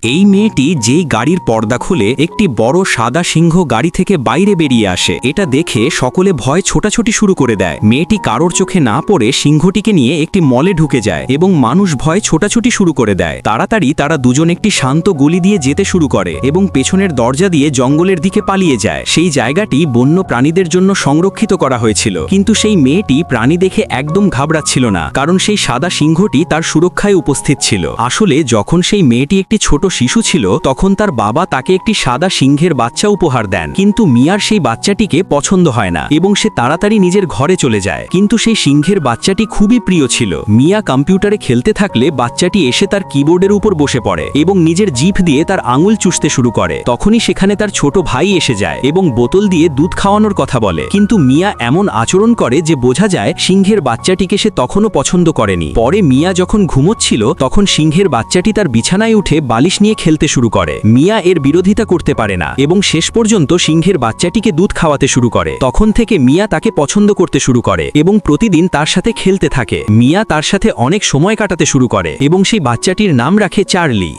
এই মেয়েটি যেই গাড়ির পর্দা খুলে একটি বড় সাদা সিংহ গাড়ি থেকে বাইরে বেরিয়ে আসে। এটা দেখে সকলে ভয় ছোটাছুটি শুরু করে দেয়। মেয়েটি কারোর চোখে না পড়ে সিংহটিকে নিয়ে একটি মলে ঢুকে যায় এবং মানুষ ভয় ছোটাছুটি শুরু করে দেয়। তাড়াতাড়ি তারা দুজন একটি শান্ত গলি দিয়ে যেতে শুরু করে এবং পেছনের দরজা দিয়ে জঙ্গলের দিকে পালিয়ে যায়। সেই জায়গাটি বন্য প্রাণীদের জন্য সংরক্ষিত করা হয়েছিল, কিন্তু সেই মেয়েটি প্রাণী দেখে একদম ঘাবড়াচ্ছিল না, কারণ সেই সাদা সিংহটি তার সুরক্ষায় উপস্থিত ছিল। আসলে যখন সেই মেয়েটি একটি ছোট শিশু ছিল তখন তার বাবা তাকে একটি সাদা সিংহের বাচ্চা উপহার দেন, কিন্তু মিয়ার সেই বাচ্চাটিকে পছন্দ হয় না এবং সে তাড়াতাড়ি নিজের ঘরে চলে যায়। কিন্তু সেই সিংহের বাচ্চাটি খুবই প্রিয় ছিল। মিয়া কম্পিউটারে খেলতে থাকলে বাচ্চাটি এসে তার কিবোর্ডের উপর বসে পড়ে এবং নিজের জিভ দিয়ে তার আঙুল চুষতে শুরু করে। তখনই সেখানে তার ছোট ভাই এসে যায় এবং বোতল দিয়ে দুধ খাওয়ানোর কথা বলে, কিন্তু মিয়া এমন আচরণ করে যে বোঝা যায় সিংহের বাচ্চাটিকে সে তখনও পছন্দ করেনি। পরে মিয়া যখন ঘুমোচ্ছিল তখন সিংহের বাচ্চাটি তার বিছানায় উঠে বালিশ নিয়ে খেলতে শুরু করে। মিয়া এর বিরোধিতা করতে পারে না এবং শেষ পর্যন্ত সিংহের বাচ্চাটিকে দুধ খাওয়াতে শুরু করে। তখন থেকে মিয়া তাকে পছন্দ করতে শুরু করে এবং প্রতিদিন তার সাথে খেলতে থাকে। মিয়া তার সাথে অনেক সময় কাটাতে শুরু করে এবং সেই বাচ্চাটির নাম রাখে চার্লি।